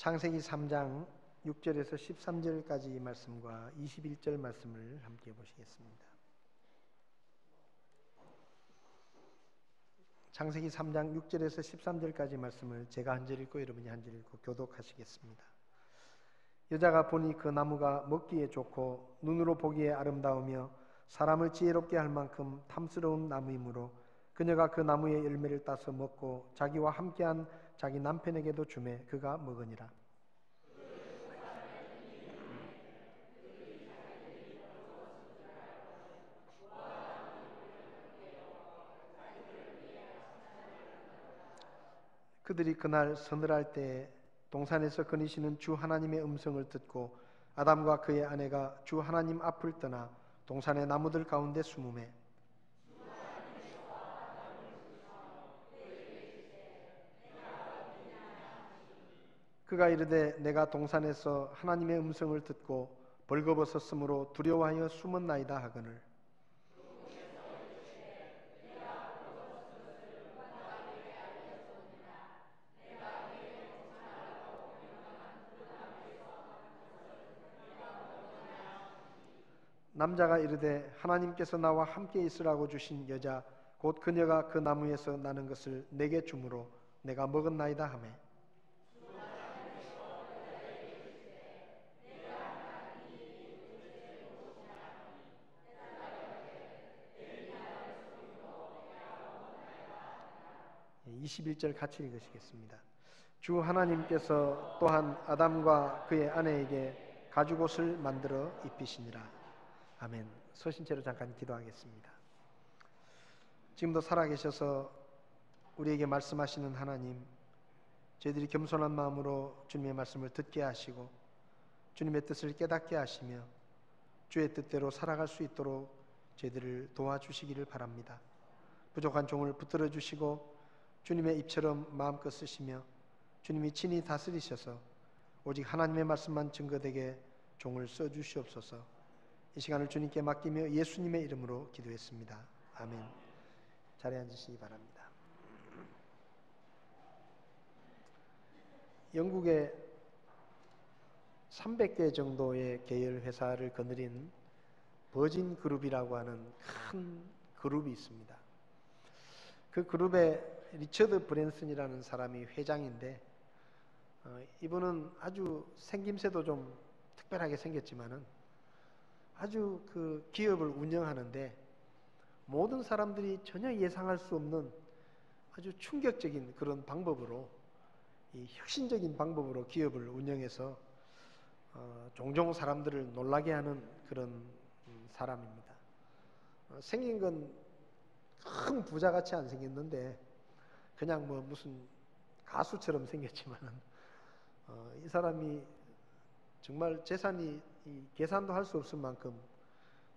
창세기 3장 6절에서 13절까지 말씀과 21절 말씀을 함께 보시겠습니다. 창세기 3장 6절에서 13절까지 말씀을 제가 한 절 읽고 여러분이 한 절 읽고 교독하시겠습니다. 여자가 보니 그 나무가 먹기에 좋고 눈으로 보기에 아름다우며 사람을 지혜롭게 할 만큼 탐스러운 나무이므로 그녀가 그 나무의 열매를 따서 먹고 자기와 함께한 자기 남편에게도 주매 그가 먹으니라. 그들이 그날 서늘할 때에 동산에서 거니시는 주 하나님의 음성을 듣고 아담과 그의 아내가 주 하나님 앞을 떠나 동산의 나무들 가운데 숨으매 그가 이르되 내가 동산에서 하나님의 음성을 듣고 벌거벗었으므로 두려워하여 숨었나이다 하거늘 남자가 이르되 하나님께서 나와 함께 있으라고 주신 여자 곧 그녀가 그 나무에서 나는 것을 내게 주므로 내가 먹었나이다 하매 예, 21절 같이 읽으시겠습니다. 주 하나님께서 또한 아담과 그의 아내에게 가죽옷을 만들어 입히시니라. 아멘. 서신 채로 잠깐 기도하겠습니다. 지금도 살아계셔서 우리에게 말씀하시는 하나님, 저희들이 겸손한 마음으로 주님의 말씀을 듣게 하시고 주님의 뜻을 깨닫게 하시며 주의 뜻대로 살아갈 수 있도록 저희들을 도와주시기를 바랍니다. 부족한 종을 붙들어 주시고 주님의 입처럼 마음껏 쓰시며 주님이 친히 다스리셔서 오직 하나님의 말씀만 증거되게 종을 써주시옵소서. 이 시간을 주님께 맡기며 예수님의 이름으로 기도했습니다. 아멘. 자리에 앉으시기 바랍니다. 영국에 300개 정도의 계열 회사를 거느린 버진 그룹이라고 하는 큰 그룹이 있습니다. 그 그룹의 리처드 브랜슨이라는 사람이 회장인데 이분은 아주 생김새도 좀 특별하게 생겼지만은 아주 그 기업을 운영하는데 모든 사람들이 전혀 예상할 수 없는 아주 충격적인 그런 방법으로 이 혁신적인 방법으로 기업을 운영해서 종종 사람들을 놀라게 하는 그런 사람입니다. 생긴 건 큰 부자같이 안 생겼는데 그냥 뭐 무슨 가수처럼 생겼지만은 이 사람이 정말 재산이 계산도 할 수 없을 만큼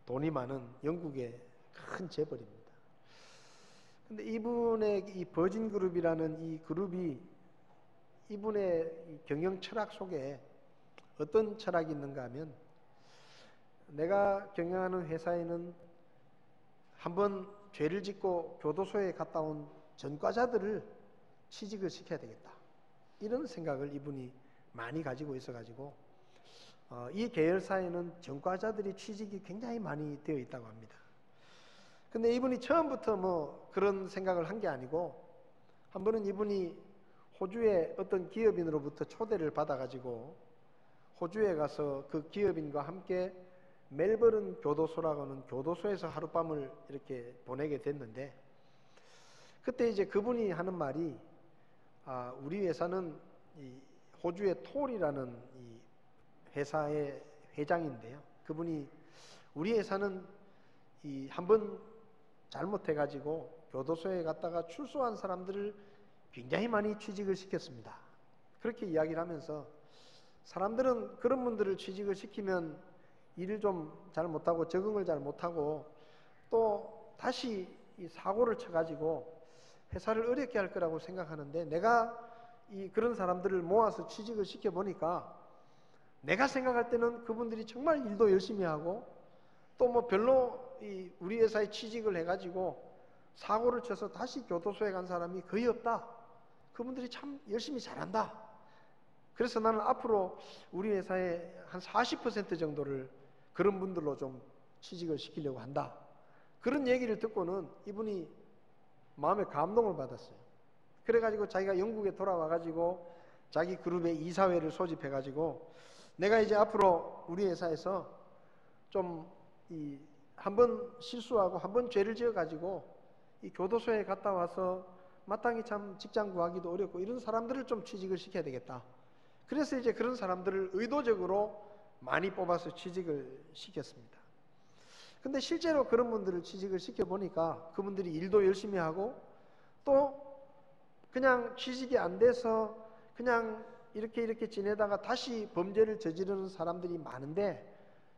돈이 많은 영국의 큰 재벌입니다. 근데 이분의 이 버진 그룹이라는 이 그룹이 이분의 이 경영 철학 속에 어떤 철학이 있는가 하면 내가 경영하는 회사에는 한번 죄를 짓고 교도소에 갔다 온 전과자들을 취직을 시켜야 되겠다. 이런 생각을 이분이 많이 가지고 있어가지고 이 계열사에는 전과자들이 취직이 굉장히 많이 되어 있다고 합니다. 근데 이분이 처음부터 뭐 그런 생각을 한 게 아니고 한 번은 이분이 호주의 어떤 기업인으로부터 초대를 받아가지고 호주에 가서 그 기업인과 함께 멜버른 교도소라고 하는 교도소에서 하룻밤을 이렇게 보내게 됐는데 그때 이제 그분이 하는 말이 우리 회사는 이 호주의 톨이라는 이 회사의 회장인데요. 그분이 우리 회사는 이 한번 잘못해가지고 교도소에 갔다가 출소한 사람들을 굉장히 많이 취직을 시켰습니다. 그렇게 이야기를 하면서 사람들은 그런 분들을 취직을 시키면 일을 좀 잘 못하고 적응을 잘 못하고 또 다시 이 사고를 쳐가지고 회사를 어렵게 할 거라고 생각하는데 내가 그런 사람들을 모아서 취직을 시켜보니까 내가 생각할 때는 그분들이 정말 일도 열심히 하고 또 뭐 별로 우리 회사에 취직을 해가지고 사고를 쳐서 다시 교도소에 간 사람이 거의 없다. 그분들이 참 열심히 잘한다. 그래서 나는 앞으로 우리 회사에 한 40% 정도를 그런 분들로 좀 취직을 시키려고 한다. 그런 얘기를 듣고는 이분이 마음에 감동을 받았어요. 그래가지고 자기가 영국에 돌아와가지고 자기 그룹의 이사회를 소집해가지고 내가 이제 앞으로 우리 회사에서 좀 한번 실수하고 한번 죄를 지어가지고 이 교도소에 갔다 와서 마땅히 참 직장 구하기도 어렵고 이런 사람들을 좀 취직을 시켜야 되겠다. 그래서 이제 그런 사람들을 의도적으로 많이 뽑아서 취직을 시켰습니다. 근데 실제로 그런 분들을 취직을 시켜보니까 그분들이 일도 열심히 하고 또 그냥 취직이 안 돼서 그냥 이렇게 지내다가 다시 범죄를 저지르는 사람들이 많은데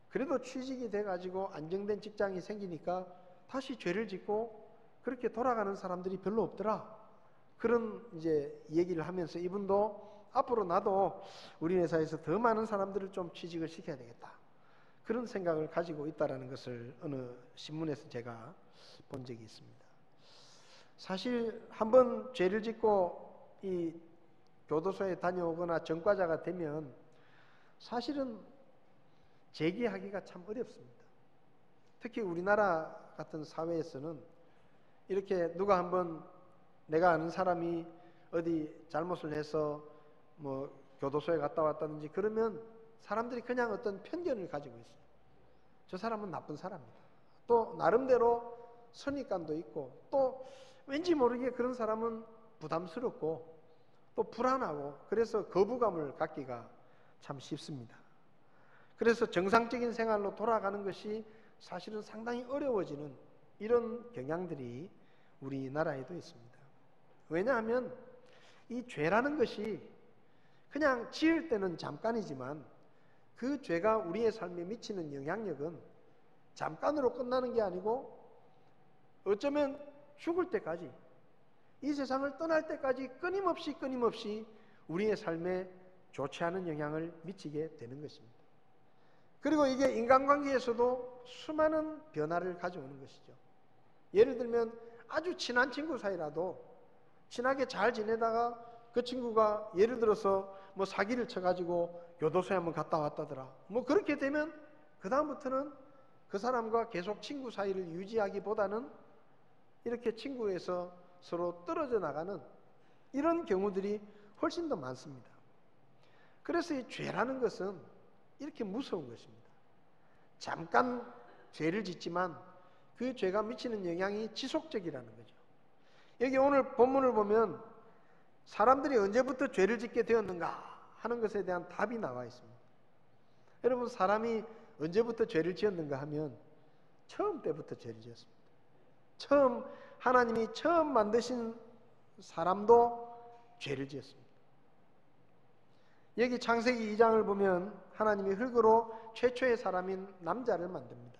그래도 취직이 돼가지고 안정된 직장이 생기니까 다시 죄를 짓고 그렇게 돌아가는 사람들이 별로 없더라. 그런 이제 얘기를 하면서 이분도 앞으로 나도 우리 회사에서 더 많은 사람들을 좀 취직을 시켜야 되겠다. 그런 생각을 가지고 있다라는 것을 어느 신문에서 제가 본 적이 있습니다. 사실 한번 죄를 짓고 이 교도소에 다녀오거나 전과자가 되면 사실은 재기하기가 참 어렵습니다. 특히 우리나라 같은 사회에서는 이렇게 누가 한번 내가 아는 사람이 어디 잘못을 해서 뭐 교도소에 갔다 왔다든지 그러면 사람들이 그냥 어떤 편견을 가지고 있어요. 저 사람은 나쁜 사람이다. 또 나름대로 선입관도 있고 또 왠지 모르게 그런 사람은 부담스럽고 또 불안하고 그래서 거부감을 갖기가 참 쉽습니다. 그래서 정상적인 생활로 돌아가는 것이 사실은 상당히 어려워지는 이런 경향들이 우리나라에도 있습니다. 왜냐하면 이 죄라는 것이 그냥 지을 때는 잠깐이지만 그 죄가 우리의 삶에 미치는 영향력은 잠깐으로 끝나는 게 아니고 어쩌면 죽을 때까지 이 세상을 떠날 때까지 끊임없이 우리의 삶에 좋지 않은 영향을 미치게 되는 것입니다. 그리고 이게 인간관계에서도 수많은 변화를 가져오는 것이죠. 예를 들면 아주 친한 친구 사이라도 친하게 잘 지내다가 그 친구가 예를 들어서 뭐 사기를 쳐가지고 교도소에 한번 갔다 왔다더라. 뭐 그렇게 되면 그 다음부터는 그 사람과 계속 친구 사이를 유지하기보다는 이렇게 친구에서 서로 떨어져 나가는 이런 경우들이 훨씬 더 많습니다. 그래서 이 죄라는 것은 이렇게 무서운 것입니다. 잠깐 죄를 짓지만 그 죄가 미치는 영향이 지속적이라는 거죠. 여기 오늘 본문을 보면 사람들이 언제부터 죄를 짓게 되었는가 하는 것에 대한 답이 나와 있습니다. 여러분, 사람이 언제부터 죄를 지었는가 하면 처음 때부터 죄를 지었습니다. 하나님이 처음 만드신 사람도 죄를 지었습니다. 여기 창세기 2장을 보면 하나님이 흙으로 최초의 사람인 남자를 만듭니다.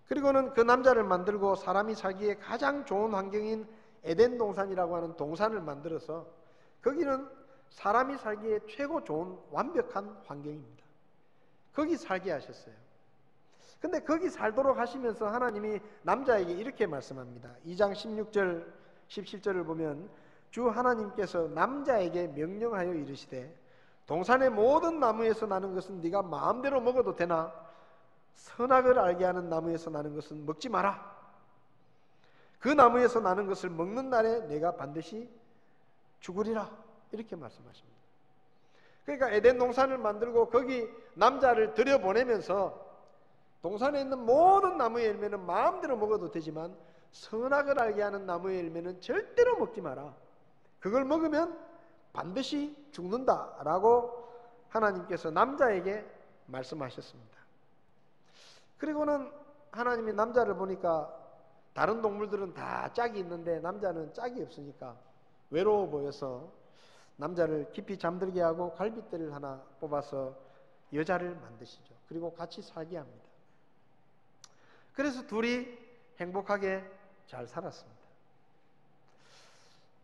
그리고는 그 남자를 만들고 사람이 살기에 가장 좋은 환경인 에덴 동산이라고 하는 동산을 만들어서 거기는 사람이 살기에 최고 좋은 완벽한 환경입니다. 거기 살게 하셨어요. 근데 거기 살도록 하시면서 하나님이 남자에게 이렇게 말씀합니다. 2장 16절 17절을 보면 주 하나님께서 남자에게 명령하여 이르시되 동산의 모든 나무에서 나는 것은 네가 마음대로 먹어도 되나 선악을 알게 하는 나무에서 나는 것은 먹지 마라. 그 나무에서 나는 것을 먹는 날에 내가 반드시 죽으리라. 이렇게 말씀하십니다. 그러니까 에덴 동산을 만들고 거기 남자를 들여보내면서 동산에 있는 모든 나무의 열매는 마음대로 먹어도 되지만 선악을 알게 하는 나무의 열매는 절대로 먹지 마라. 그걸 먹으면 반드시 죽는다라고 하나님께서 남자에게 말씀하셨습니다. 그리고는 하나님이 남자를 보니까 다른 동물들은 다 짝이 있는데 남자는 짝이 없으니까 외로워 보여서 남자를 깊이 잠들게 하고 갈빗대를 하나 뽑아서 여자를 만드시죠. 그리고 같이 살게 합니다. 그래서 둘이 행복하게 잘 살았습니다.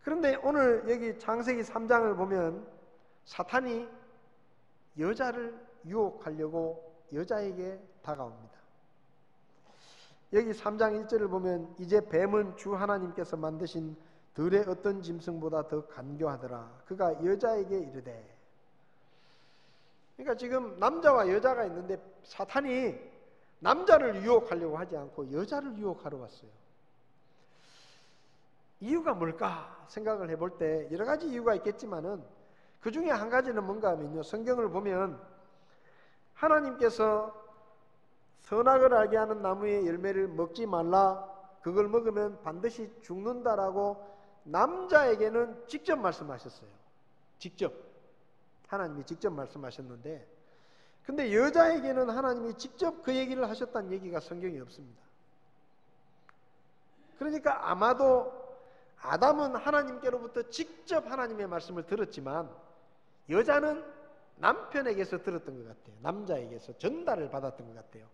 그런데 오늘 여기 창세기 3장을 보면 사탄이 여자를 유혹하려고 여자에게 다가옵니다. 여기 3장 1절을 보면 이제 뱀은 주 하나님께서 만드신 들의 어떤 짐승보다 더 간교하더라. 그가 여자에게 이르되. 그러니까 지금 남자와 여자가 있는데 사탄이 남자를 유혹하려고 하지 않고 여자를 유혹하러 왔어요. 이유가 뭘까 생각을 해볼 때 여러 가지 이유가 있겠지만은 그 중에 한 가지는 뭔가 하면요, 성경을 보면 하나님께서 선악을 알게 하는 나무의 열매를 먹지 말라, 그걸 먹으면 반드시 죽는다라고 남자에게는 직접 말씀하셨어요. 하나님이 직접 말씀하셨는데, 근데 여자에게는 하나님이 직접 그 얘기를 하셨다는 얘기가 성경에 없습니다. 그러니까 아마도 아담은 하나님께로부터 직접 하나님의 말씀을 들었지만 여자는 남편에게서 들었던 것 같아요. 남자에게서 전달을 받았던 것 같아요.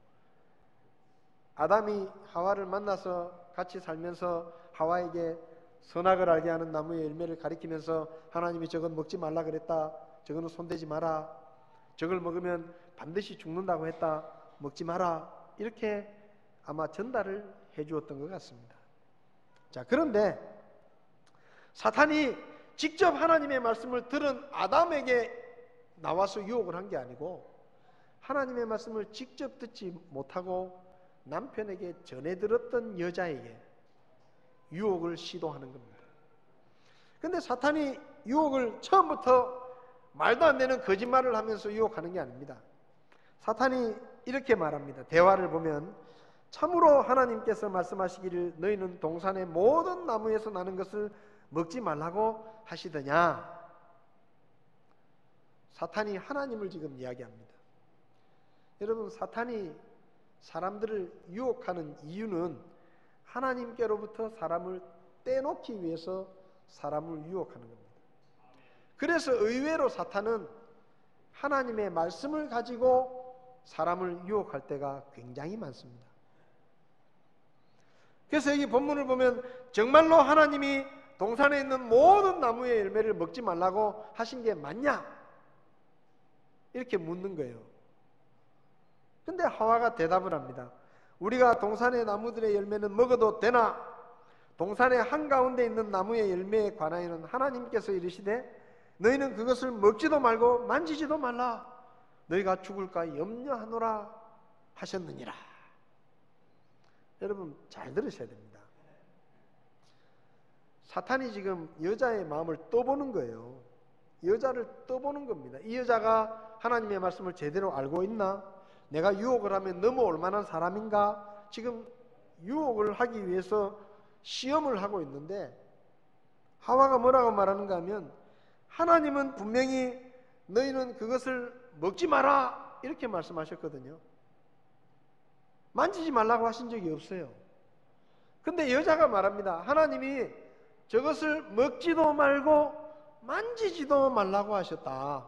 아담이 하와를 만나서 같이 살면서 하와에게 선악을 알게 하는 나무의 열매를 가리키면서 하나님이 저건 먹지 말라 그랬다, 저거는 손대지 마라, 저걸 먹으면 반드시 죽는다고 했다, 먹지 마라, 이렇게 아마 전달을 해주었던 것 같습니다. 자, 그런데 사탄이 직접 하나님의 말씀을 들은 아담에게 나와서 유혹을 한 게 아니고 하나님의 말씀을 직접 듣지 못하고 남편에게 전해 들었던 여자에게 유혹을 시도하는 겁니다. 근데 사탄이 유혹을 처음부터 말도 안 되는 거짓말을 하면서 유혹하는 게 아닙니다. 사탄이 이렇게 말합니다. 대화를 보면 참으로 하나님께서 말씀하시기를 너희는 동산의 모든 나무에서 나는 것을 먹지 말라고 하시더냐. 사탄이 하나님을 지금 이야기합니다. 여러분, 사탄이 사람들을 유혹하는 이유는 하나님께로부터 사람을 떼놓기 위해서 사람을 유혹하는 겁니다. 그래서 의외로 사탄은 하나님의 말씀을 가지고 사람을 유혹할 때가 굉장히 많습니다. 그래서 여기 본문을 보면 정말로 하나님이 동산에 있는 모든 나무의 열매를 먹지 말라고 하신 게 맞냐? 이렇게 묻는 거예요. 근데 하와가 대답을 합니다. 우리가 동산의 나무들의 열매는 먹어도 되나? 동산의 한가운데 있는 나무의 열매에 관하여는 하나님께서 이르시되 너희는 그것을 먹지도 말고 만지지도 말라. 너희가 죽을까 염려하노라 하셨느니라. 여러분 잘 들으셔야 됩니다. 사탄이 지금 여자의 마음을 떠보는 거예요. 여자를 떠보는 겁니다. 이 여자가 하나님의 말씀을 제대로 알고 있나? 내가 유혹을 하면 넘어올 만한 사람인가? 지금 유혹을 하기 위해서 시험을 하고 있는데 하와가 뭐라고 말하는가 하면 하나님은 분명히 너희는 그것을 먹지 마라 이렇게 말씀하셨거든요. 만지지 말라고 하신 적이 없어요. 근데 여자가 말합니다. 하나님이 저것을 먹지도 말고 만지지도 말라고 하셨다.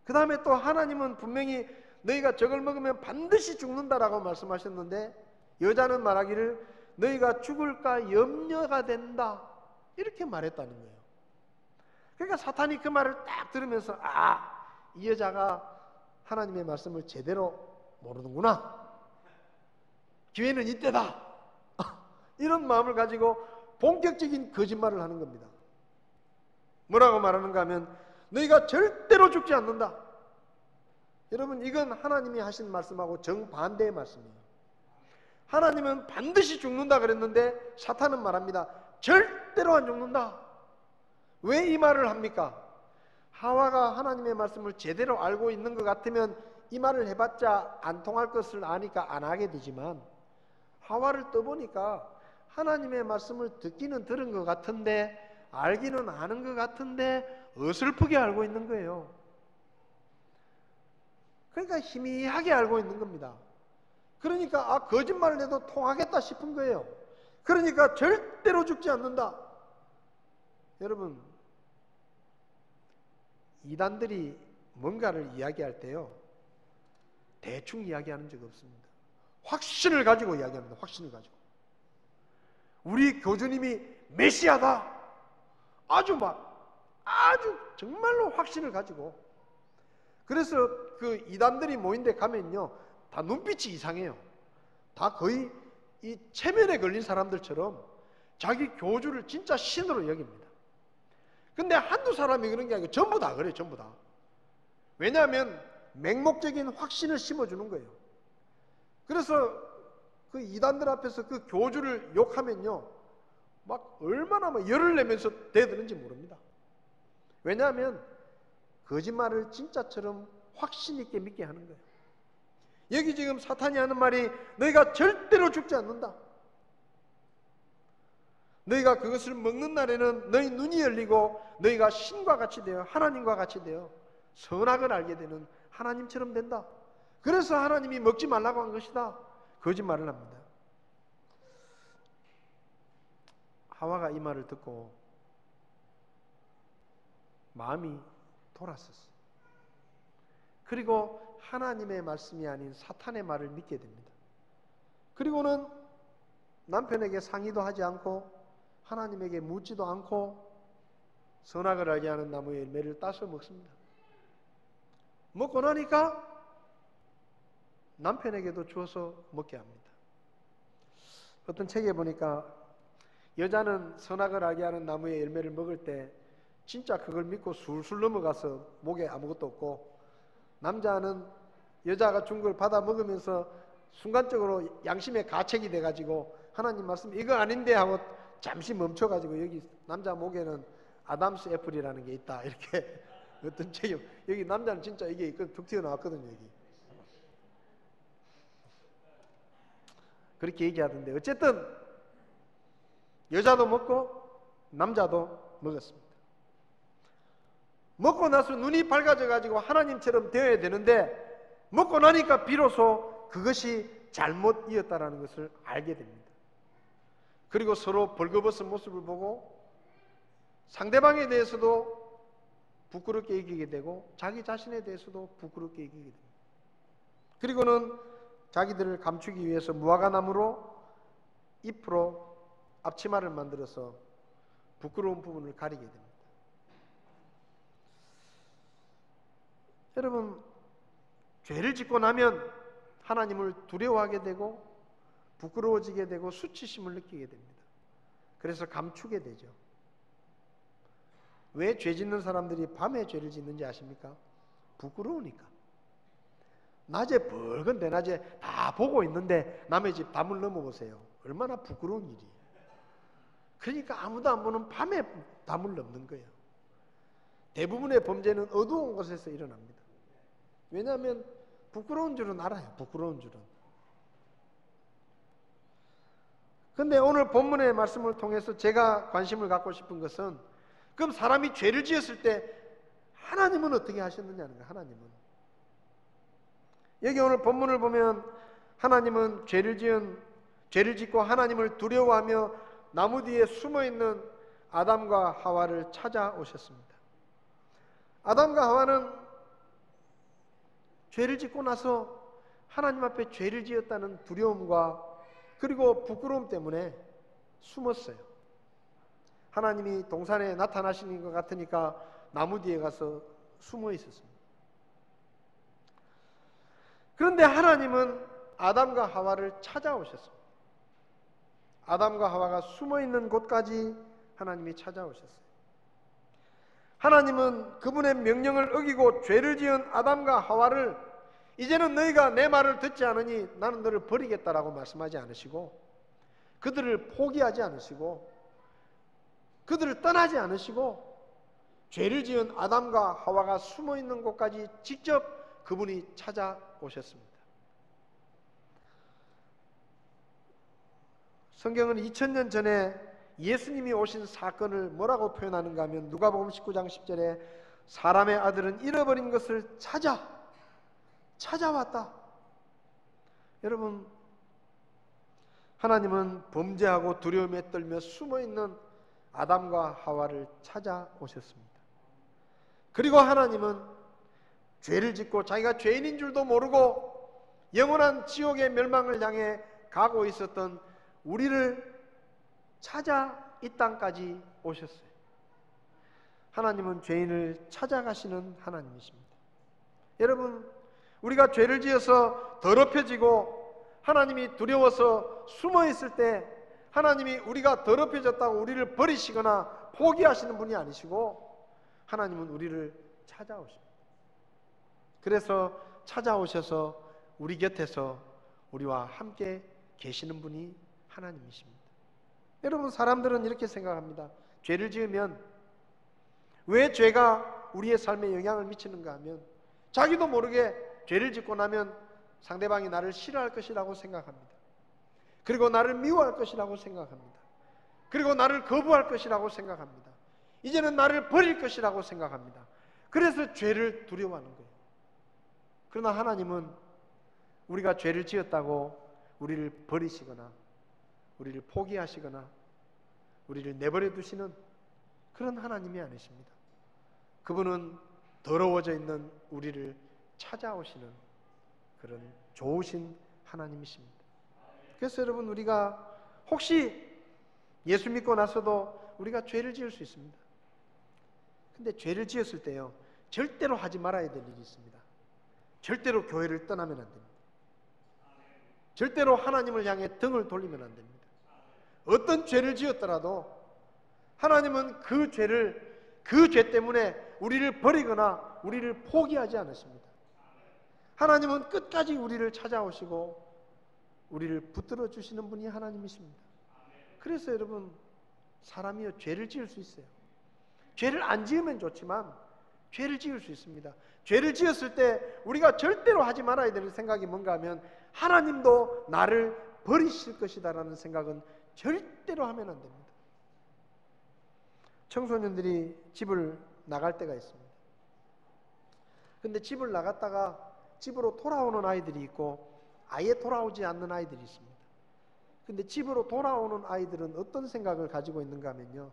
그 다음에 또 하나님은 분명히 너희가 저걸 먹으면 반드시 죽는다라고 말씀하셨는데 여자는 말하기를 너희가 죽을까 염려가 된다 이렇게 말했다는 거예요. 그러니까 사탄이 그 말을 딱 들으면서 이 여자가 하나님의 말씀을 제대로 모르는구나, 기회는 이때다, 이런 마음을 가지고 본격적인 거짓말을 하는 겁니다. 뭐라고 말하는가 하면 너희가 절대로 죽지 않는다. 여러분 이건 하나님이 하신 말씀하고 정반대의 말씀이에요. 하나님은 반드시 죽는다 그랬는데 사탄은 말합니다. 절대로 안 죽는다. 왜 이 말을 합니까? 하와가 하나님의 말씀을 제대로 알고 있는 것 같으면 이 말을 해봤자 안 통할 것을 아니까 안 하게 되지만 하와를 떠보니까 하나님의 말씀을 듣기는 들은 것 같은데 알기는 아는 것 같은데 어설프게 알고 있는 거예요. 그러니까 희미하게 알고 있는 겁니다. 그러니까 거짓말을 해도 통하겠다 싶은 거예요. 그러니까 절대로 죽지 않는다. 여러분 이단들이 뭔가를 이야기할 때요 대충 이야기하는 적 없습니다. 확신을 가지고 이야기합니다. 확신을 가지고 우리 교주님이 메시아다, 아주 정말로 확신을 가지고. 그래서 그 이단들이 모인 데 가면요 다 눈빛이 이상해요. 다 거의 이 체면에 걸린 사람들처럼 자기 교주를 진짜 신으로 여깁니다. 근데 한두 사람이 그런 게 아니고 전부 다 그래요. 전부 다. 왜냐하면 맹목적인 확신을 심어주는 거예요. 그래서 그 이단들 앞에서 그 교주를 욕하면요, 막 얼마나 막 열을 내면서 대드는지 모릅니다. 왜냐하면 거짓말을 진짜처럼 확신 있게 믿게 하는 거예요. 여기 지금 사탄이 하는 말이 너희가 절대로 죽지 않는다. 너희가 그것을 먹는 날에는 너희 눈이 열리고 너희가 신과 같이 되어 하나님과 같이 되어 선악을 알게 되는 하나님처럼 된다. 그래서 하나님이 먹지 말라고 한 것이다. 거짓말을 합니다. 하와가 이 말을 듣고 마음이 돌았었어요. 그리고 하나님의 말씀이 아닌 사탄의 말을 믿게 됩니다. 그리고는 남편에게 상의도 하지 않고 하나님에게 묻지도 않고 선악을 알게 하는 나무의 열매를 따서 먹습니다. 먹고 나니까 남편에게도 주어서 먹게 합니다. 어떤 책에 보니까 여자는 선악을 알게 하는 나무의 열매를 먹을 때 진짜 그걸 믿고 술술 넘어가서 목에 아무것도 없고, 남자는 여자가 준 걸 받아 먹으면서 순간적으로 양심의 가책이 돼가지고 하나님 말씀 이거 아닌데 하고 잠시 멈춰가지고 여기 남자 목에는 아담스 애플이라는 게 있다 이렇게 어떤 책이, 여기 남자는 진짜 이게 툭 튀어나왔거든요. 여기 그렇게 얘기하던데, 어쨌든 여자도 먹고 남자도 먹었습니다. 먹고 나서 눈이 밝아져 가지고 하나님처럼 되어야 되는데 먹고 나니까 비로소 그것이 잘못이었다라는 것을 알게 됩니다. 그리고 서로 벌거벗은 모습을 보고 상대방에 대해서도 부끄럽게 여기게 되고 자기 자신에 대해서도 부끄럽게 여기게 됩니다. 그리고는 자기들을 감추기 위해서 무화과나무로 잎으로 앞치마를 만들어서 부끄러운 부분을 가리게 됩니다. 여러분, 죄를 짓고 나면 하나님을 두려워하게 되고 부끄러워지게 되고 수치심을 느끼게 됩니다. 그래서 감추게 되죠. 왜 죄 짓는 사람들이 밤에 죄를 짓는지 아십니까? 부끄러우니까. 낮에 벌건 대낮에 다 보고 있는데 남의 집 담을 넘어보세요. 얼마나 부끄러운 일이에요. 그러니까 아무도 안 보는 밤에 담을 넘는 거예요. 대부분의 범죄는 어두운 곳에서 일어납니다. 왜냐하면 부끄러운 줄은 알아요. 부끄러운 줄은. 그런데 오늘 본문의 말씀을 통해서 제가 관심을 갖고 싶은 것은, 그럼 사람이 죄를 지었을 때 하나님은 어떻게 하셨느냐는 거예요. 하나님은. 여기 오늘 본문을 보면 하나님은 죄를 짓고 하나님을 두려워하며 나무 뒤에 숨어있는 아담과 하와를 찾아오셨습니다. 아담과 하와는 죄를 짓고 나서 하나님 앞에 죄를 지었다는 두려움과 그리고 부끄러움 때문에 숨었어요. 하나님이 동산에 나타나시는 것 같으니까 나무 뒤에 가서 숨어 있었습니다. 그런데 하나님은 아담과 하와를 찾아오셨습니다. 아담과 하와가 숨어있는 곳까지 하나님이 찾아오셨어요. 하나님은 그분의 명령을 어기고 죄를 지은 아담과 하와를 이제는 너희가 내 말을 듣지 않으니 나는 너를 버리겠다라고 말씀하지 않으시고, 그들을 포기하지 않으시고 그들을 떠나지 않으시고 죄를 지은 아담과 하와가 숨어있는 곳까지 직접 그분이 찾아오셨습니다. 성경은 2000년 전에 예수님이 오신 사건을 뭐라고 표현하는가 하면 누가복음 19장 10절에 사람의 아들은 잃어버린 것을 찾아왔다. 여러분, 하나님은 범죄하고 두려움에 떨며 숨어있는 아담과 하와를 찾아오셨습니다. 그리고 하나님은 죄를 짓고 자기가 죄인인 줄도 모르고 영원한 지옥의 멸망을 향해 가고 있었던 우리를 찾아 이 땅까지 오셨어요. 하나님은 죄인을 찾아가시는 하나님이십니다. 여러분, 우리가 죄를 지어서 더럽혀지고 하나님이 두려워서 숨어 있을 때 하나님이 우리가 더럽혀졌다고 우리를 버리시거나 포기하시는 분이 아니시고 하나님은 우리를 찾아오십니다. 그래서 찾아오셔서 우리 곁에서 우리와 함께 계시는 분이 하나님이십니다. 여러분, 사람들은 이렇게 생각합니다. 죄를 지으면 왜 죄가 우리의 삶에 영향을 미치는가 하면 자기도 모르게 죄를 짓고 나면 상대방이 나를 싫어할 것이라고 생각합니다. 그리고 나를 미워할 것이라고 생각합니다. 그리고 나를 거부할 것이라고 생각합니다. 이제는 나를 버릴 것이라고 생각합니다. 그래서 죄를 두려워하는 거예요. 그러나 하나님은 우리가 죄를 지었다고 우리를 버리시거나 우리를 포기하시거나 우리를 내버려 두시는 그런 하나님이 아니십니다. 그분은 더러워져 있는 우리를 찾아오시는 그런 좋으신 하나님이십니다. 그래서 여러분, 우리가 혹시 예수 믿고 나서도 우리가 죄를 지을 수 있습니다. 근데 죄를 지었을 때요, 절대로 하지 말아야 될 일이 있습니다. 절대로 교회를 떠나면 안 됩니다. 절대로 하나님을 향해 등을 돌리면 안 됩니다. 어떤 죄를 지었더라도 하나님은 그 죄 때문에 우리를 버리거나 우리를 포기하지 않으십니다. 하나님은 끝까지 우리를 찾아오시고 우리를 붙들어 주시는 분이 하나님이십니다. 그래서 여러분, 사람이요, 죄를 지을 수 있어요. 죄를 안 지으면 좋지만 죄를 지을 수 있습니다. 죄를 지었을 때 우리가 절대로 하지 말아야 되는 생각이 뭔가 하면 하나님도 나를 버리실 것이다라는 생각은 절대로 하면 안 됩니다. 청소년들이 집을 나갈 때가 있습니다. 근데 집을 나갔다가 집으로 돌아오는 아이들이 있고 아예 돌아오지 않는 아이들이 있습니다. 근데 집으로 돌아오는 아이들은 어떤 생각을 가지고 있는가 하면요,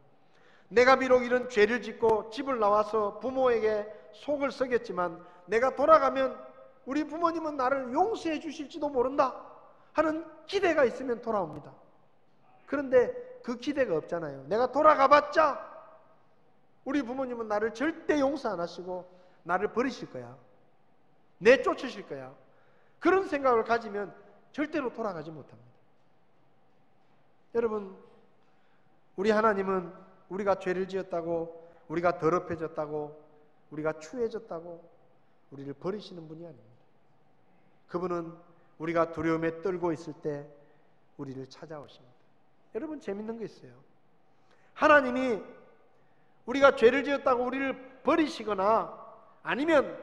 내가 비록 이런 죄를 짓고 집을 나와서 부모에게 속을 썩였지만 내가 돌아가면 우리 부모님은 나를 용서해 주실지도 모른다 하는 기대가 있으면 돌아옵니다. 그런데 그 기대가 없잖아요. 내가 돌아가봤자 우리 부모님은 나를 절대 용서 안 하시고 나를 버리실 거야, 내쫓으실 거야. 그런 생각을 가지면 절대로 돌아가지 못합니다. 여러분, 우리 하나님은 우리가 죄를 지었다고, 우리가 더럽혀졌다고, 우리가 추해졌다고 우리를 버리시는 분이 아닙니다. 그분은 우리가 두려움에 떨고 있을 때 우리를 찾아오십니다. 여러분, 재밌는 거 있어요. 하나님이 우리가 죄를 지었다고 우리를 버리시거나 아니면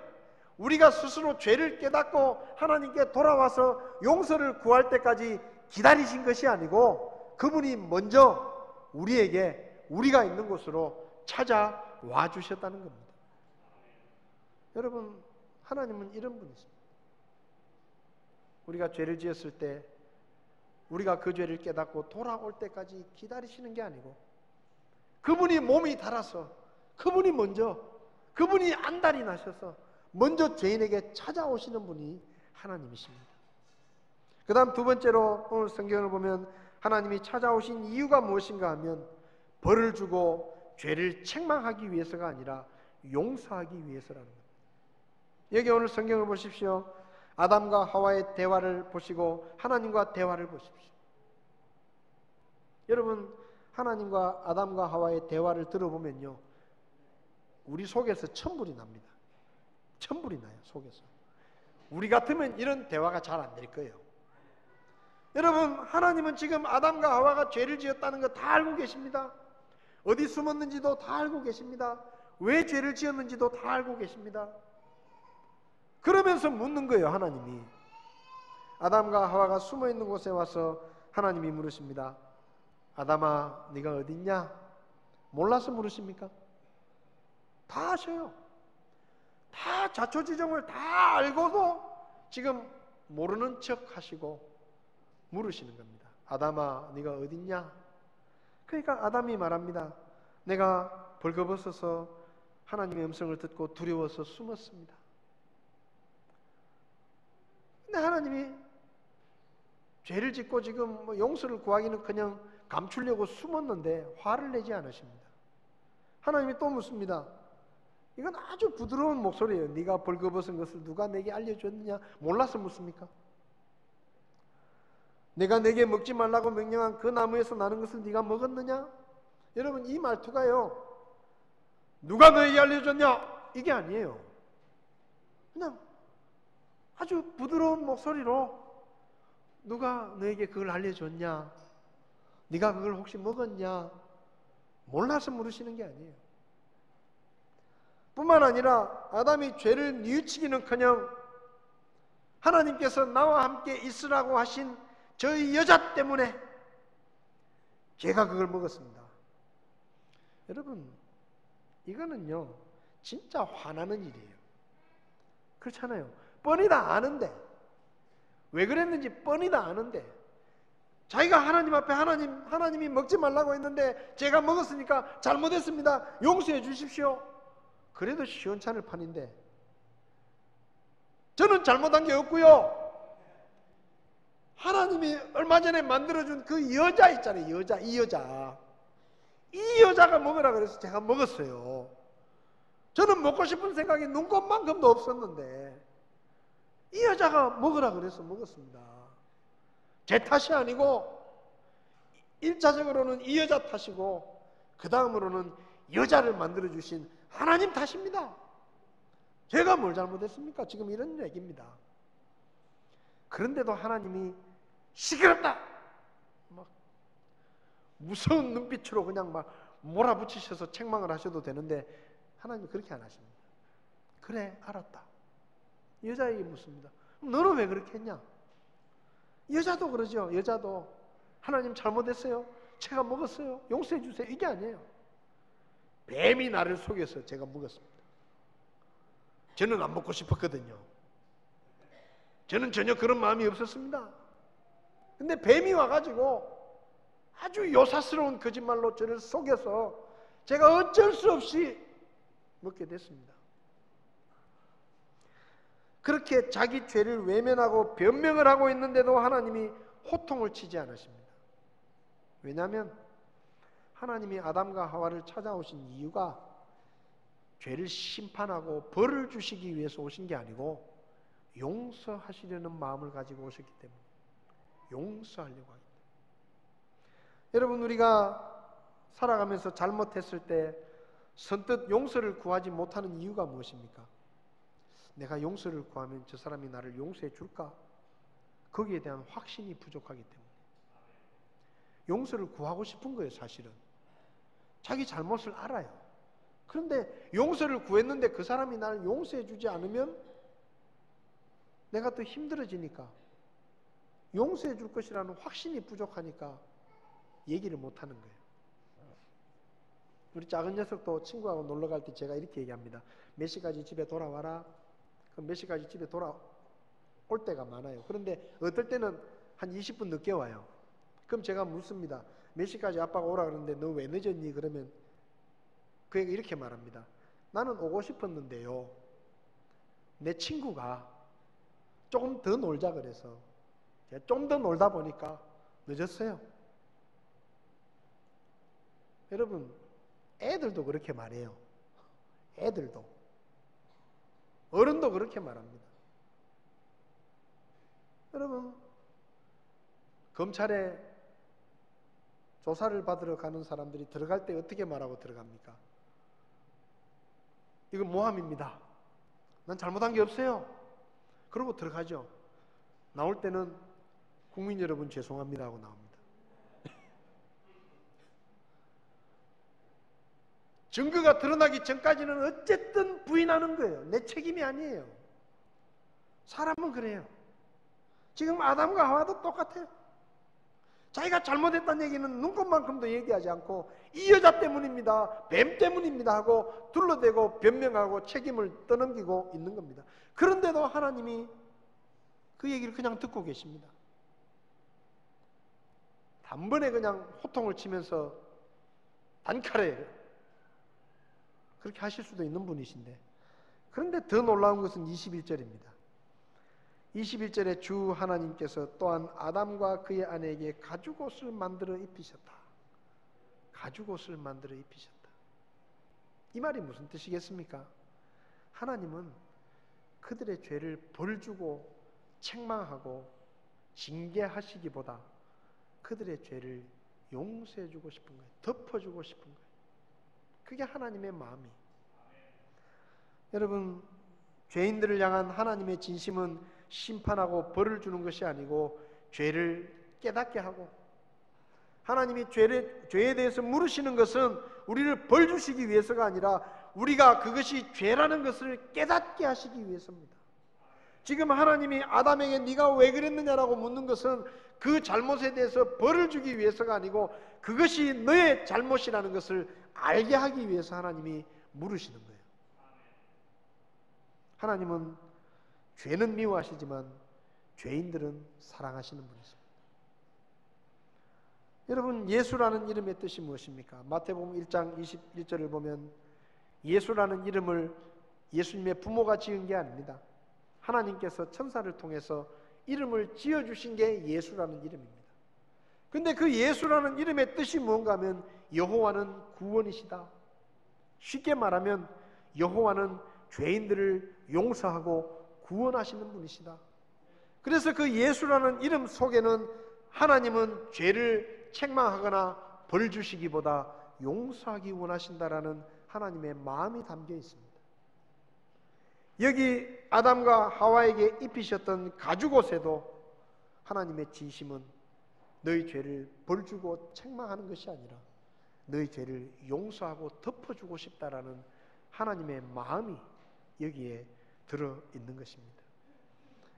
우리가 스스로 죄를 깨닫고 하나님께 돌아와서 용서를 구할 때까지 기다리신 것이 아니고 그분이 먼저 우리에게 우리가 있는 곳으로 찾아와 주셨다는 겁니다. 여러분, 하나님은 이런 분이십니다. 우리가 죄를 지었을 때 우리가 그 죄를 깨닫고 돌아올 때까지 기다리시는 게 아니고 그분이 몸이 달아서 그분이 안달이 나셔서 먼저 죄인에게 찾아오시는 분이 하나님이십니다. 그 다음 두 번째로 오늘 성경을 보면 하나님이 찾아오신 이유가 무엇인가 하면 벌을 주고 죄를 책망하기 위해서가 아니라 용서하기 위해서라는 겁니다. 여기 오늘 성경을 보십시오. 아담과 하와의 대화를 보시고 하나님과 대화를 보십시오. 여러분, 하나님과 아담과 하와의 대화를 들어보면요, 우리 속에서 천불이 납니다. 천불이 나요, 속에서. 우리 같으면 이런 대화가 잘 안 될 거예요. 여러분, 하나님은 지금 아담과 하와가 죄를 지었다는 거 다 알고 계십니다. 어디 숨었는지도 다 알고 계십니다. 왜 죄를 지었는지도 다 알고 계십니다. 그러면서 묻는 거예요, 하나님이. 아담과 하와가 숨어있는 곳에 와서 하나님이 물으십니다. 아담아, 네가 어딨냐? 몰라서 물으십니까? 다 아셔요. 다 자초지종을 다 알고도 지금 모르는 척 하시고 물으시는 겁니다. 아담아, 네가 어딨냐? 그러니까 아담이 말합니다. 내가 벌거벗어서 하나님의 음성을 듣고 두려워서 숨었습니다. 근데 하나님이 죄를 짓고 지금 용서를 구하기는 그냥 감추려고 숨었는데 화를 내지 않으십니다. 하나님이 또 묻습니다. 이건 아주 부드러운 목소리예요. 네가 벌거벗은 것을 누가 내게 알려줬느냐? 몰라서 묻습니까? 내가 네게 먹지 말라고 명령한 그 나무에서 나는 것을 네가 먹었느냐? 여러분, 이 말투가요, 누가 너에게 알려줬냐? 이게 아니에요. 그냥 아주 부드러운 목소리로 누가 너에게 그걸 알려줬냐? 네가 그걸 혹시 먹었냐? 몰라서 물으시는 게 아니에요. 뿐만 아니라 아담이 죄를 뉘우치기는커녕 하나님께서 나와 함께 있으라고 하신 저희 여자 때문에 제가 그걸 먹었습니다. 여러분, 이거는요 진짜 화나는 일이에요. 그렇잖아요. 뻔히 다 아는데, 왜 그랬는지 뻔히 다 아는데, 자기가 하나님 앞에 하나님이 먹지 말라고 했는데 제가 먹었으니까 잘못했습니다, 용서해 주십시오. 그래도 시원찮을 판인데, 저는 잘못한 게 없고요, 하나님이 얼마 전에 만들어준 그 여자 있잖아요. 이 여자가 먹으라 그래서 제가 먹었어요. 저는 먹고 싶은 생각이 눈꼽만큼도 없었는데 이 여자가 먹으라 그래서 먹었습니다. 제 탓이 아니고 1차적으로는 이 여자 탓이고 그 다음으로는 여자를 만들어주신 하나님 탓입니다. 제가 뭘 잘못했습니까? 지금 이런 얘기입니다. 그런데도 하나님이 시끄럽다! 막 무서운 눈빛으로 그냥 막 몰아붙이셔서 책망을 하셔도 되는데 하나님이 그렇게 안 하십니다. 그래, 알았다. 여자에게 묻습니다. 너는 왜 그렇게 했냐? 여자도 그러죠. 여자도 하나님 잘못했어요, 제가 먹었어요, 용서해 주세요, 이게 아니에요. 뱀이 나를 속여서 제가 먹었습니다. 저는 안 먹고 싶었거든요. 저는 전혀 그런 마음이 없었습니다. 근데 뱀이 와가지고 아주 요사스러운 거짓말로 저를 속여서 제가 어쩔 수 없이 먹게 됐습니다. 그렇게 자기 죄를 외면하고 변명을 하고 있는데도 하나님이 호통을 치지 않으십니다. 왜냐하면 하나님이 아담과 하와를 찾아오신 이유가 죄를 심판하고 벌을 주시기 위해서 오신 게 아니고 용서하시려는 마음을 가지고 오셨기 때문에 용서하려고 합니다. 여러분, 우리가 살아가면서 잘못했을 때 선뜻 용서를 구하지 못하는 이유가 무엇입니까? 내가 용서를 구하면 저 사람이 나를 용서해 줄까? 거기에 대한 확신이 부족하기 때문에 용서를 구하고 싶은 거예요. 사실은 자기 잘못을 알아요. 그런데 용서를 구했는데 그 사람이 나를 용서해 주지 않으면 내가 더 힘들어지니까, 용서해 줄 것이라는 확신이 부족하니까 얘기를 못 하는 거예요. 우리 작은 녀석도 친구하고 놀러 갈 때 제가 이렇게 얘기합니다. 몇 시까지 집에 돌아와라. 그럼 몇 시까지 집에 돌아올 때가 많아요. 그런데 어떨 때는 한 20분 늦게 와요. 그럼 제가 묻습니다. 몇 시까지 아빠가 오라 그러는데 너 왜 늦었니? 그러면 그 애가 이렇게 말합니다. 나는 오고 싶었는데요, 내 친구가 조금 더 놀자 그래서 제가 좀 더 놀다 보니까 늦었어요. 여러분, 애들도 그렇게 말해요. 애들도, 어른도 그렇게 말합니다. 여러분, 검찰에 조사를 받으러 가는 사람들이 들어갈 때 어떻게 말하고 들어갑니까? 이건 모함입니다, 난 잘못한 게 없어요, 그러고 들어가죠. 나올 때는 국민 여러분 죄송합니다 하고 나옵니다. 증거가 드러나기 전까지는 어쨌든 부인하는 거예요. 내 책임이 아니에요. 사람은 그래요. 지금 아담과 하와도 똑같아요. 자기가 잘못했다는 얘기는 눈곱만큼도 얘기하지 않고 이 여자 때문입니다, 뱀 때문입니다 하고 둘러대고 변명하고 책임을 떠넘기고 있는 겁니다. 그런데도 하나님이 그 얘기를 그냥 듣고 계십니다. 단번에 그냥 호통을 치면서 단칼에 그렇게 하실 수도 있는 분이신데, 그런데 더 놀라운 것은 21절입니다. 21절에 주 하나님께서 또한 아담과 그의 아내에게 가죽옷을 만들어 입히셨다. 가죽옷을 만들어 입히셨다. 이 말이 무슨 뜻이겠습니까? 하나님은 그들의 죄를 벌주고 책망하고 징계하시기보다 그들의 죄를 용서해 주고 싶은 거예요. 덮어주고 싶은 거예요. 그게 하나님의 마음이에요. 여러분, 죄인들을 향한 하나님의 진심은 심판하고 벌을 주는 것이 아니고 죄를 깨닫게 하고, 하나님이 죄에 대해서 물으시는 것은 우리를 벌 주시기 위해서가 아니라 우리가 그것이 죄라는 것을 깨닫게 하시기 위해서입니다. 지금 하나님이 아담에게 네가 왜 그랬느냐라고 묻는 것은 그 잘못에 대해서 벌을 주기 위해서가 아니고 그것이 너의 잘못이라는 것을 알게 하기 위해서 하나님이 물으시는 거예요. 하나님은 죄는 미워하시지만 죄인들은 사랑하시는 분이십니다. 여러분, 예수라는 이름의 뜻이 무엇입니까? 마태복음 1장 21절을 보면 예수라는 이름을 예수님의 부모가 지은 게 아닙니다. 하나님께서 천사를 통해서 이름을 지어주신 게 예수라는 이름입니다. 근데 그 예수라는 이름의 뜻이 무언가 하면 여호와는 구원이시다. 쉽게 말하면 여호와는 죄인들을 용서하고 구원하시는 분이시다. 그래서 그 예수라는 이름 속에는 하나님은 죄를 책망하거나 벌 주시기보다 용서하기 원하신다라는 하나님의 마음이 담겨 있습니다. 여기 아담과 하와에게 입히셨던 가죽옷에도 하나님의 진심은 너희 죄를 벌 주고 책망하는 것이 아니라 너희 죄를 용서하고 덮어주고 싶다라는 하나님의 마음이 여기에 들어있는 것입니다.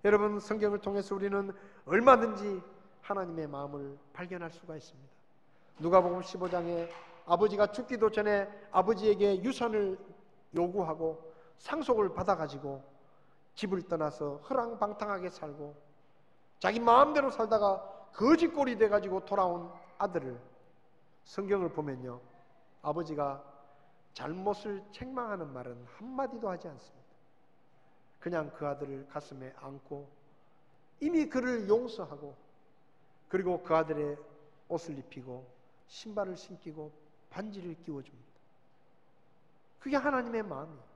여러분, 성경을 통해서 우리는 얼마든지 하나님의 마음을 발견할 수가 있습니다. 누가복음 15장에 아버지가 죽기도 전에 아버지에게 유산을 요구하고 상속을 받아가지고 집을 떠나서 허랑방탕하게 살고 자기 마음대로 살다가 거지꼴이 돼가지고 돌아온 아들을 성경을 보면요, 아버지가 잘못을 책망하는 말은 한마디도 하지 않습니다. 그냥 그 아들을 가슴에 안고 이미 그를 용서하고 그리고 그 아들의 옷을 입히고 신발을 신기고 반지를 끼워줍니다. 그게 하나님의 마음이에요.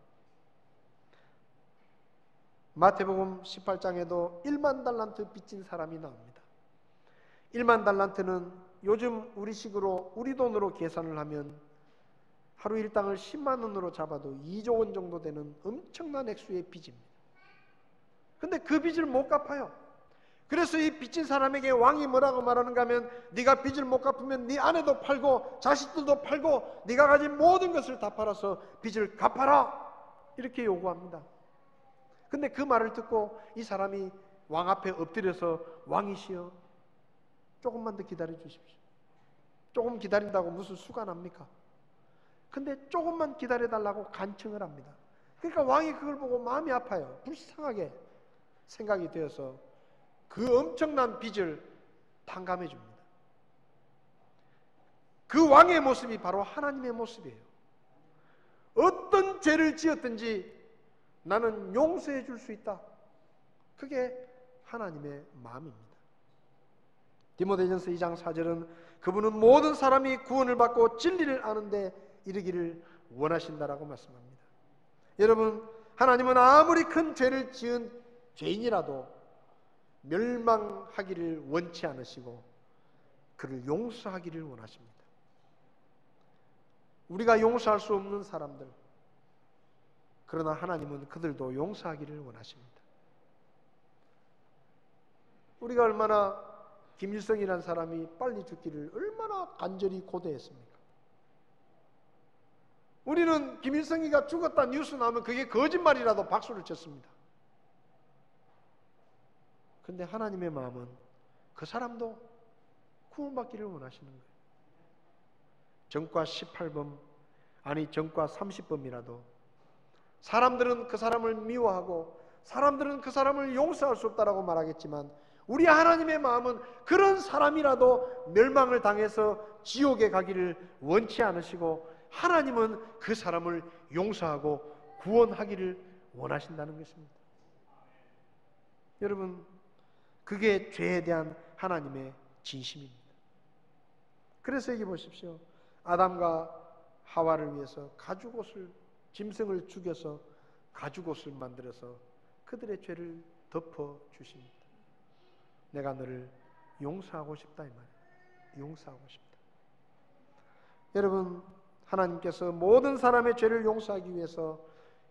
마태복음 18장에도 1만 달란트 빚진 사람이 나옵니다. 1만 달란트는 요즘 우리식으로 우리 돈으로 계산을 하면 하루 일당을 10만 원으로 잡아도 2조 원 정도 되는 엄청난 액수의 빚입니다. 근데 그 빚을 못 갚아요. 그래서 이 빚진 사람에게 왕이 뭐라고 말하는가 하면 네가 빚을 못 갚으면 네 아내도 팔고 자식들도 팔고 네가 가진 모든 것을 다 팔아서 빚을 갚아라, 이렇게 요구합니다. 근데 그 말을 듣고 이 사람이 왕 앞에 엎드려서 왕이시여 조금만 더 기다려 주십시오. 조금 기다린다고 무슨 수가 납니까? 근데 조금만 기다려 달라고 간청을 합니다. 그러니까 왕이 그걸 보고 마음이 아파요. 불쌍하게 생각이 되어서 그 엄청난 빚을 탕감해 줍니다. 그 왕의 모습이 바로 하나님의 모습이에요. 어떤 죄를 지었든지 나는 용서해 줄 수 있다. 그게 하나님의 마음입니다. 디모데전서 2장 4절은 그분은 모든 사람이 구원을 받고 진리를 아는데 이르기를 원하신다라고 말씀합니다. 여러분, 하나님은 아무리 큰 죄를 지은 죄인이라도 멸망하기를 원치 않으시고 그를 용서하기를 원하십니다. 우리가 용서할 수 없는 사람들, 그러나 하나님은 그들도 용서하기를 원하십니다. 우리가 얼마나 김일성이라는 사람이 빨리 죽기를 얼마나 간절히 고대했습니까? 우리는 김일성이가 죽었다는 뉴스 나오면 그게 거짓말이라도 박수를 쳤습니다. 그런데 하나님의 마음은 그 사람도 구원받기를 원하시는 거예요. 전과 18범, 아니 전과 30범이라도 사람들은 그 사람을 미워하고 사람들은 그 사람을 용서할 수 없다라고 말하겠지만 우리 하나님의 마음은 그런 사람이라도 멸망을 당해서 지옥에 가기를 원치 않으시고 하나님은 그 사람을 용서하고 구원하기를 원하신다는 것입니다. 여러분, 그게 죄에 대한 하나님의 진심입니다. 그래서 여기 보십시오. 아담과 하와를 위해서 가죽옷을, 짐승을 죽여서 가죽옷을 만들어서 그들의 죄를 덮어 주십니다. 내가 너를 용서하고 싶다 이 말이에요. 용서하고 싶다. 여러분, 하나님께서 모든 사람의 죄를 용서하기 위해서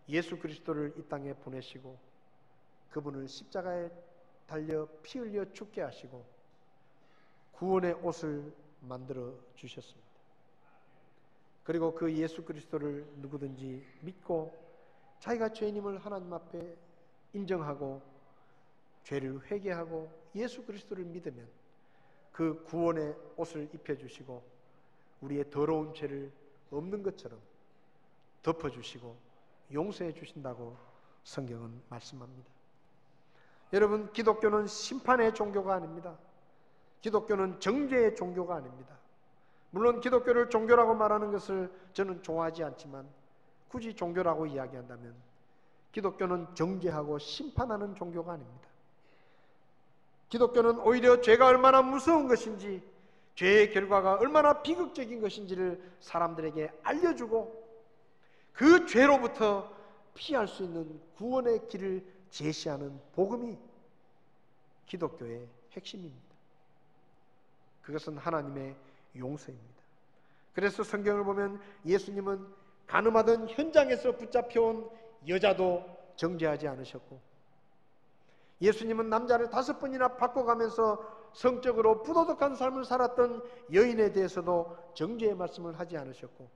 예수 그리스도를 이 땅에 보내시고 그분을 십자가에 달려 피 흘려 죽게 하시고 구원의 옷을 만들어 주셨습니다. 그리고 그 예수 그리스도를 누구든지 믿고 자기가 죄인임을 하나님 앞에 인정하고 죄를 회개하고 예수 그리스도를 믿으면 그 구원의 옷을 입혀주시고 우리의 더러운 죄를 없는 것처럼 덮어주시고 용서해 주신다고 성경은 말씀합니다. 여러분, 기독교는 심판의 종교가 아닙니다. 기독교는 정죄의 종교가 아닙니다. 물론 기독교를 종교라고 말하는 것을 저는 좋아하지 않지만 굳이 종교라고 이야기한다면 기독교는 정죄하고 심판하는 종교가 아닙니다. 기독교는 오히려 죄가 얼마나 무서운 것인지, 죄의 결과가 얼마나 비극적인 것인지를 사람들에게 알려주고 그 죄로부터 피할 수 있는 구원의 길을 제시하는 복음이 기독교의 핵심입니다. 그것은 하나님의 용서입니다. 그래서 성경을 보면 예수님은 가늠하던 현장에서 붙잡혀온 여자도 정죄하지 않으셨고, 예수님은 남자를 5번이나 바꿔가면서 성적으로 부도덕한 삶을 살았던 여인에 대해서도 정죄의 말씀을 하지 않으셨고,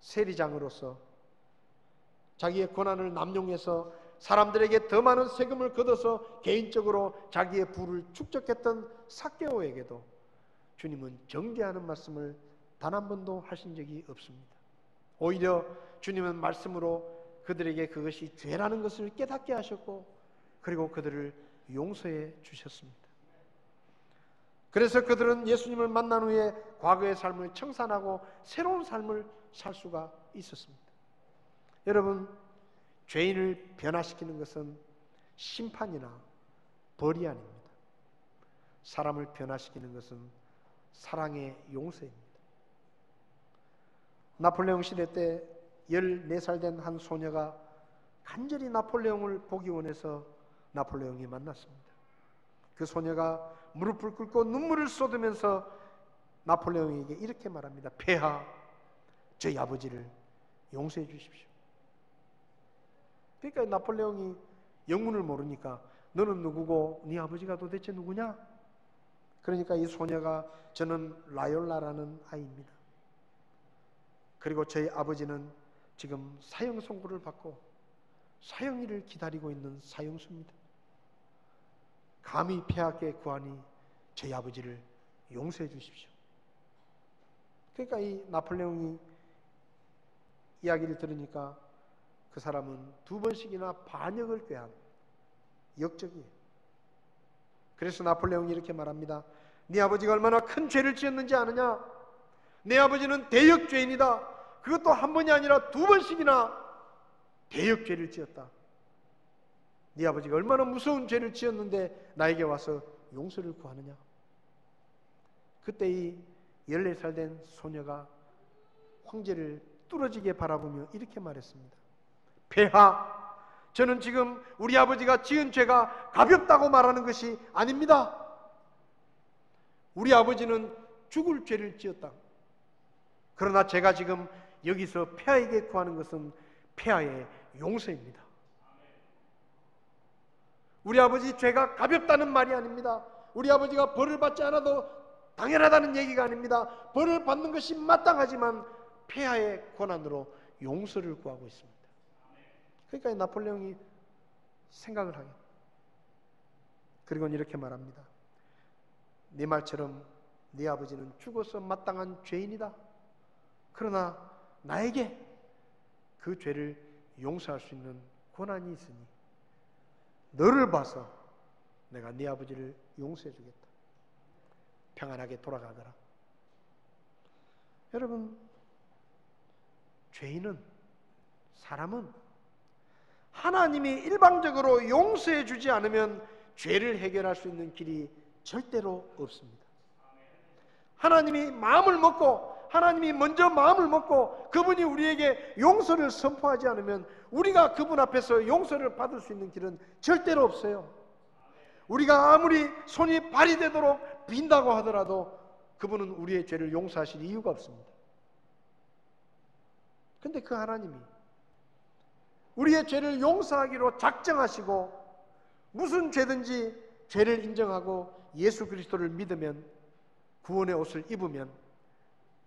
세리장으로서 자기의 권한을 남용해서 사람들에게 더 많은 세금을 걷어서 개인적으로 자기의 부를 축적했던 삭개오에게도 주님은 정죄하는 말씀을 단 한 번도 하신 적이 없습니다. 오히려 주님은 말씀으로 그들에게 그것이 죄라는 것을 깨닫게 하셨고 그리고 그들을 용서해 주셨습니다. 그래서 그들은 예수님을 만난 후에 과거의 삶을 청산하고 새로운 삶을 살 수가 있었습니다. 여러분, 죄인을 변화시키는 것은 심판이나 벌이 아닙니다. 사람을 변화시키는 것은 사랑의 용서입니다. 나폴레옹 시대 때 14살 된 한 소녀가 간절히 나폴레옹을 보기 원해서 나폴레옹이 만났습니다. 그 소녀가 무릎을 꿇고 눈물을 쏟으면서 나폴레옹에게 이렇게 말합니다. 폐하, 저희 아버지를 용서해 주십시오. 그러니까 나폴레옹이 영문을 모르니까 너는 누구고 네 아버지가 도대체 누구냐? 그러니까 이 소녀가 저는 라욜라라는 아이입니다. 그리고 저희 아버지는 지금 사형 선고를 받고 사형일을 기다리고 있는 사형수입니다. 감히 폐하께 구하니 저희 아버지를 용서해 주십시오. 그러니까 이 나폴레옹이 이야기를 들으니까 그 사람은 2번씩이나 반역을 꾀한 역적이에요. 그래서 나폴레옹이 이렇게 말합니다. 네 아버지가 얼마나 큰 죄를 지었는지 아느냐? 내 아버지는 대역죄인이다. 그것도 한 번이 아니라 2번씩이나 대역죄를 지었다. 네 아버지가 얼마나 무서운 죄를 지었는데 나에게 와서 용서를 구하느냐? 그때 이 14살 된 소녀가 황제를 뚫어지게 바라보며 이렇게 말했습니다. 폐하, 저는 지금 우리 아버지가 지은 죄가 가볍다고 말하는 것이 아닙니다. 우리 아버지는 죽을 죄를 지었다. 그러나 제가 지금 여기서 폐하에게 구하는 것은 폐하의 용서입니다. 우리 아버지 죄가 가볍다는 말이 아닙니다. 우리 아버지가 벌을 받지 않아도 당연하다는 얘기가 아닙니다. 벌을 받는 것이 마땅하지만 폐하의 권한으로 용서를 구하고 있습니다. 그러니까 나폴레옹이 생각을 하게. 그리고 이렇게 말합니다. 네 말처럼 네 아버지는 죽어서 마땅한 죄인이다. 그러나 나에게 그 죄를 용서할 수 있는 권한이 있으니 너를 봐서 내가 네 아버지를 용서해 주겠다. 평안하게 돌아가거라. 여러분, 죄인은, 사람은 하나님이 일방적으로 용서해 주지 않으면 죄를 해결할 수 있는 길이 절대로 없습니다. 하나님이 마음을 먹고, 하나님이 먼저 마음을 먹고 그분이 우리에게 용서를 선포하지 않으면 우리가 그분 앞에서 용서를 받을 수 있는 길은 절대로 없어요. 우리가 아무리 손이 발이 되도록 빈다고 하더라도 그분은 우리의 죄를 용서하실 이유가 없습니다. 근데 그 하나님이 우리의 죄를 용서하기로 작정하시고 무슨 죄든지 죄를 인정하고 예수 그리스도를 믿으면 구원의 옷을 입으면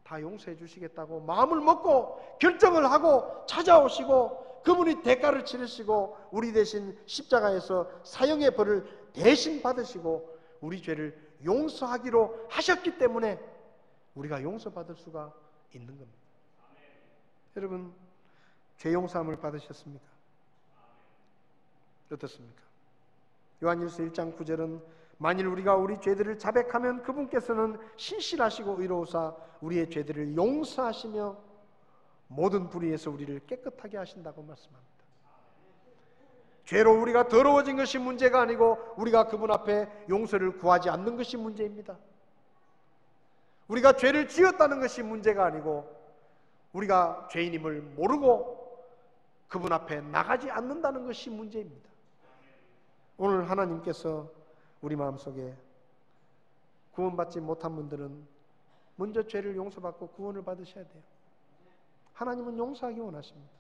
다 용서해 주시겠다고 마음을 먹고 결정을 하고 찾아오시고 그분이 대가를 치르시고 우리 대신 십자가에서 사형의 벌을 대신 받으시고 우리 죄를 용서하기로 하셨기 때문에 우리가 용서받을 수가 있는 겁니다. 여러분, 죄 용서함을 받으셨습니까? 어떻습니까? 요한일서 1장 9절은 만일 우리가 우리 죄들을 자백하면 그분께서는 신실하시고 의로우사 우리의 죄들을 용서하시며 모든 불의에서 우리를 깨끗하게 하신다고 말씀합니다. 죄로 우리가 더러워진 것이 문제가 아니고 우리가 그분 앞에 용서를 구하지 않는 것이 문제입니다. 우리가 죄를 지었다는 것이 문제가 아니고 우리가 죄인임을 모르고 그분 앞에 나가지 않는다는 것이 문제입니다. 오늘 하나님께서 우리 마음속에 구원받지 못한 분들은 먼저 죄를 용서받고 구원을 받으셔야 돼요. 하나님은 용서하기 원하십니다.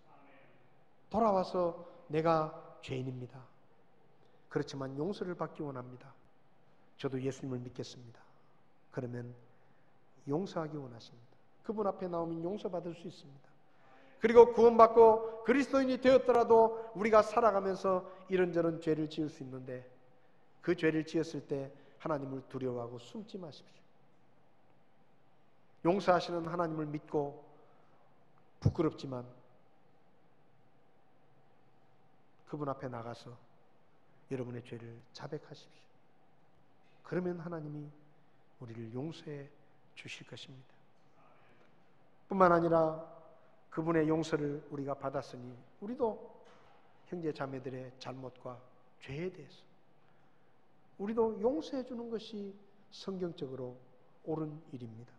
돌아와서 내가 죄인입니다. 그렇지만 용서를 받기 원합니다. 저도 예수님을 믿겠습니다. 그러면 용서하기 원하십니다. 그분 앞에 나오면 용서받을 수 있습니다. 그리고 구원받고 그리스도인이 되었더라도 우리가 살아가면서 이런저런 죄를 지을 수 있는데 그 죄를 지었을 때 하나님을 두려워하고 숨지 마십시오. 용서하시는 하나님을 믿고 부끄럽지만 그분 앞에 나가서 여러분의 죄를 자백하십시오. 그러면 하나님이 우리를 용서해 주실 것입니다. 뿐만 아니라 그분의 용서를 우리가 받았으니 우리도 형제 자매들의 잘못과 죄에 대해서 우리도 용서해 주는 것이 성경적으로 옳은 일입니다.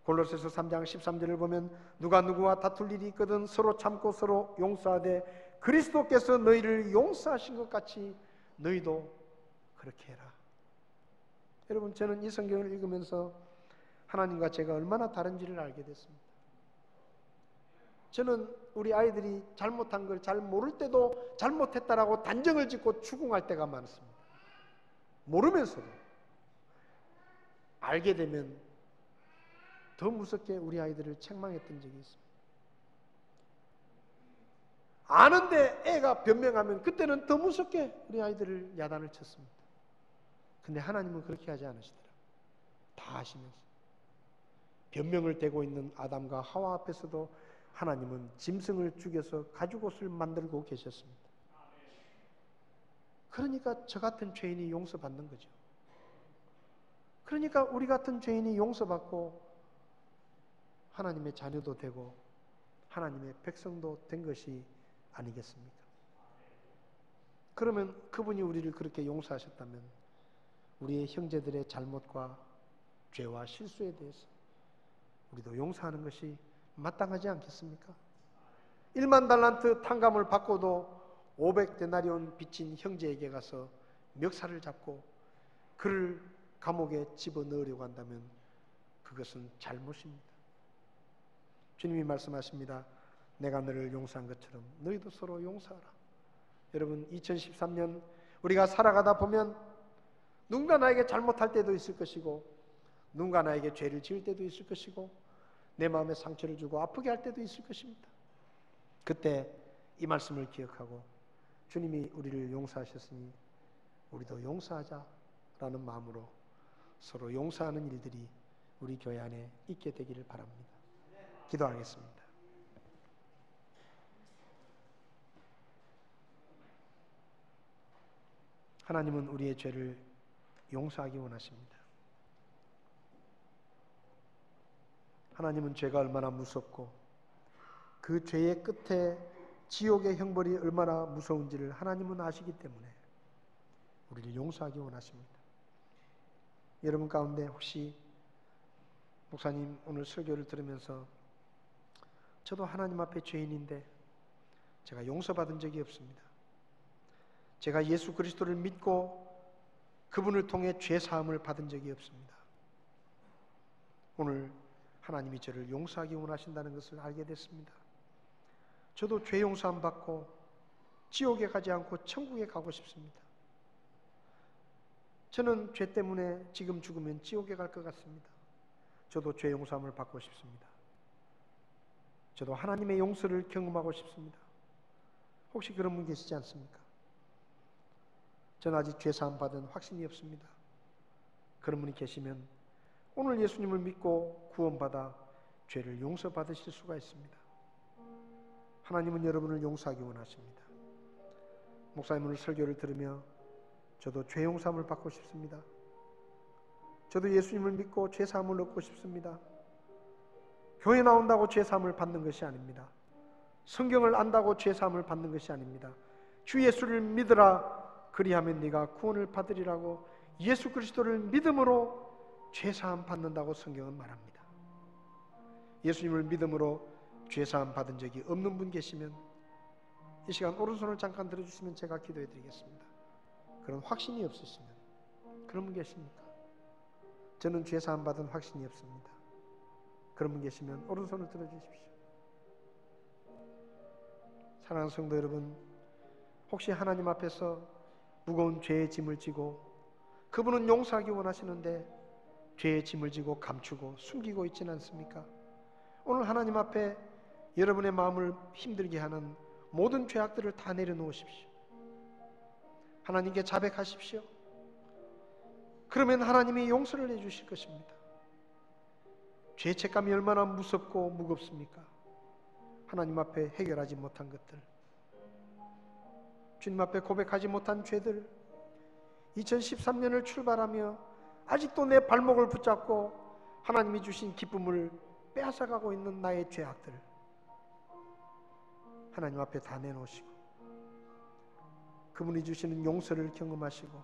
골로새서 3장 13절을 보면 누가 누구와 다툴 일이 있거든 서로 참고 서로 용서하되 그리스도께서 너희를 용서하신 것 같이 너희도 그렇게 해라. 여러분, 저는 이 성경을 읽으면서 하나님과 제가 얼마나 다른지를 알게 됐습니다. 저는 우리 아이들이 잘못한 걸 잘 모를 때도 잘못했다라고 단정을 짓고 추궁할 때가 많습니다. 모르면서도 알게 되면 더 무섭게 우리 아이들을 책망했던 적이 있습니다. 아는데 애가 변명하면 그때는 더 무섭게 우리 아이들을 야단을 쳤습니다. 근데 하나님은 그렇게 하지 않으시더라고요. 다 아시면서 변명을 대고 있는 아담과 하와 앞에서도 하나님은 짐승을 죽여서 가죽옷을 만들고 계셨습니다. 그러니까 저 같은 죄인이 용서받는 거죠. 그러니까 우리 같은 죄인이 용서받고 하나님의 자녀도 되고 하나님의 백성도 된 것이 아니겠습니까? 그러면 그분이 우리를 그렇게 용서하셨다면 우리의 형제들의 잘못과 죄와 실수에 대해서 우리도 용서하는 것이 마땅하지 않겠습니까? 1만 달란트 탕감을 받고도 500데나리온 빚진 형제에게 가서 멱살을 잡고 그를 감옥에 집어넣으려고 한다면 그것은 잘못입니다. 주님이 말씀하십니다. 내가 너를 용서한 것처럼 너희도 서로 용서하라. 여러분, 2013년 우리가 살아가다 보면 누군가 나에게 잘못할 때도 있을 것이고 누군가 나에게 죄를 지을 때도 있을 것이고 내 마음에 상처를 주고 아프게 할 때도 있을 것입니다. 그때 이 말씀을 기억하고 주님이 우리를 용서하셨으니 우리도 용서하자라는 마음으로 서로 용서하는 일들이 우리 교회 안에 있게 되기를 바랍니다. 기도하겠습니다. 하나님은 우리의 죄를 용서하기 원하십니다. 하나님은 죄가 얼마나 무섭고 그 죄의 끝에 지옥의 형벌이 얼마나 무서운지를 하나님은 아시기 때문에 우리를 용서하기 원하십니다. 여러분 가운데 혹시 목사님 오늘 설교를 들으면서 저도 하나님 앞에 죄인인데 제가 용서받은 적이 없습니다. 제가 예수 그리스도를 믿고 그분을 통해 죄 사함을 받은 적이 없습니다. 오늘 하나님이 저를 용서하기 원하신다는 것을 알게 됐습니다. 저도 죄 용서함 받고 지옥에 가지 않고 천국에 가고 싶습니다. 저는 죄 때문에 지금 죽으면 지옥에 갈 것 같습니다. 저도 죄 용서함을 받고 싶습니다. 저도 하나님의 용서를 경험하고 싶습니다. 혹시 그런 분 계시지 않습니까? 저는 아직 죄 사함 받은 확신이 없습니다. 그런 분이 계시면 오늘 예수님을 믿고 구원받아 죄를 용서받으실 수가 있습니다. 하나님은 여러분을 용서하기 원하십니다. 목사님 오늘 설교를 들으며 저도 죄 용서함을 받고 싶습니다. 저도 예수님을 믿고 죄 사함을 얻고 싶습니다. 교회 나온다고 죄 사함을 받는 것이 아닙니다. 성경을 안다고 죄 사함을 받는 것이 아닙니다. 주 예수를 믿으라 그리하면 네가 구원을 받으리라고 예수 그리스도를 믿음으로 죄 사함 받는다고 성경은 말합니다. 예수님을 믿음으로 죄 사함 받은 적이 없는 분 계시면 이 시간 오른손을 잠깐 들어주시면 제가 기도해 드리겠습니다. 그런 확신이 없으시면 그런 분 계십니까? 저는 죄 사함 받은 확신이 없습니다. 그런 분 계시면 오른손을 들어주십시오. 사랑하는 성도 여러분, 혹시 하나님 앞에서 무거운 죄의 짐을 지고 그분은 용서하기 원하시는데 죄의 짐을 지고 감추고 숨기고 있지는 않습니까? 오늘 하나님 앞에 여러분의 마음을 힘들게 하는 모든 죄악들을 다 내려놓으십시오. 하나님께 자백하십시오. 그러면 하나님이 용서를 해주실 것입니다. 죄책감이 얼마나 무섭고 무겁습니까? 하나님 앞에 해결하지 못한 것들, 주님 앞에 고백하지 못한 죄들, 2013년을 출발하며 아직도 내 발목을 붙잡고 하나님이 주신 기쁨을 빼앗아가고 있는 나의 죄악들, 하나님 앞에 다 내놓으시고 그분이 주시는 용서를 경험하시고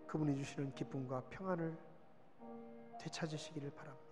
그분이 주시는 기쁨과 평안을 되찾으시기를 바랍니다.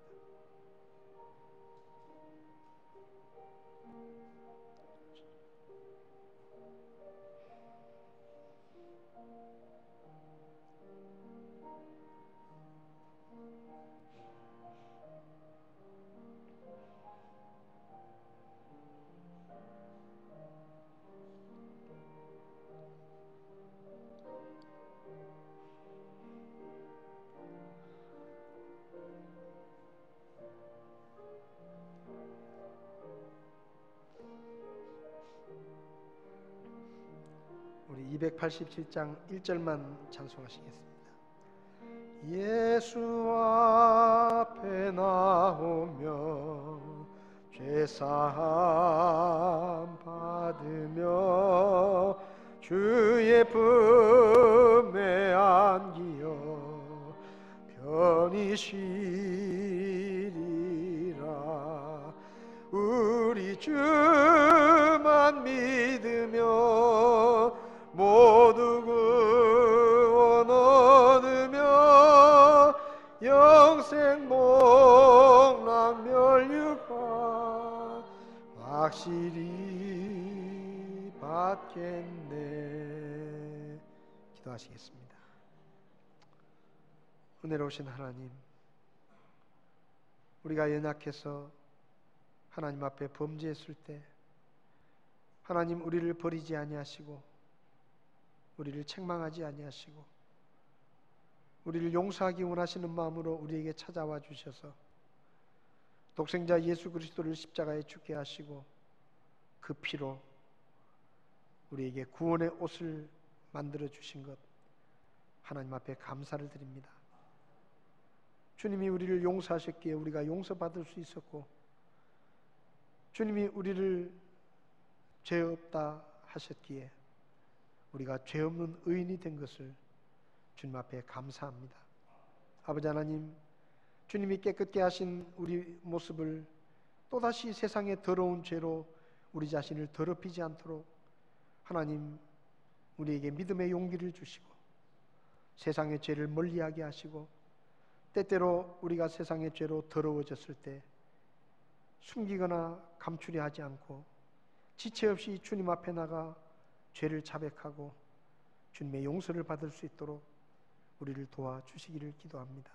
우리 287장 1절만 찬송하시겠습니다. 예수 앞에 나오며 죄사함 받으며 주의 품에 안기어 편히 쉬리라. 우리 주만 믿으며 모두 구원 얻으며 영생 복락 멸류관 확실히 받겠네. 기도하시겠습니다. 은혜로우신 하나님, 우리가 연약해서 하나님 앞에 범죄했을 때 하나님 우리를 버리지 아니하시고 우리를 책망하지 아니하시고 우리를 용서하기 원하시는 마음으로 우리에게 찾아와 주셔서 독생자 예수 그리스도를 십자가에 죽게 하시고 그 피로 우리에게 구원의 옷을 만들어 주신 것 하나님 앞에 감사를 드립니다. 주님이 우리를 용서하셨기에 우리가 용서받을 수 있었고 주님이 우리를 죄 없다 하셨기에 우리가 죄 없는 의인이 된 것을 주님 앞에 감사합니다. 아버지 하나님, 주님이 깨끗게 하신 우리 모습을 또다시 세상의 더러운 죄로 우리 자신을 더럽히지 않도록 하나님 우리에게 믿음의 용기를 주시고 세상의 죄를 멀리하게 하시고 때때로 우리가 세상의 죄로 더러워졌을 때 숨기거나 감추려 하지 않고 지체 없이 주님 앞에 나가 죄를 자백하고 주님의 용서를 받을 수 있도록 우리를 도와주시기를 기도합니다.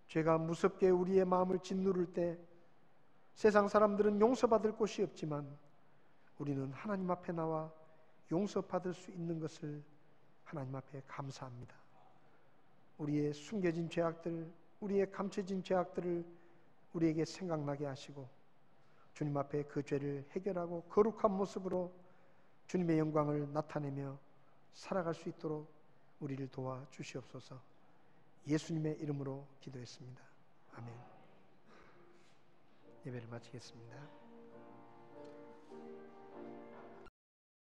죄가 무섭게 우리의 마음을 짓누를 때 세상 사람들은 용서받을 곳이 없지만 우리는 하나님 앞에 나와 용서받을 수 있는 것을 하나님 앞에 감사합니다. 우리의 숨겨진 죄악들, 우리의 감춰진 죄악들을 우리에게 생각나게 하시고 주님 앞에 그 죄를 해결하고 거룩한 모습으로 주님의 영광을 나타내며 살아갈 수 있도록 우리를 도와주시옵소서. 예수님의 이름으로 기도했습니다. 아멘. 예배를 마치겠습니다.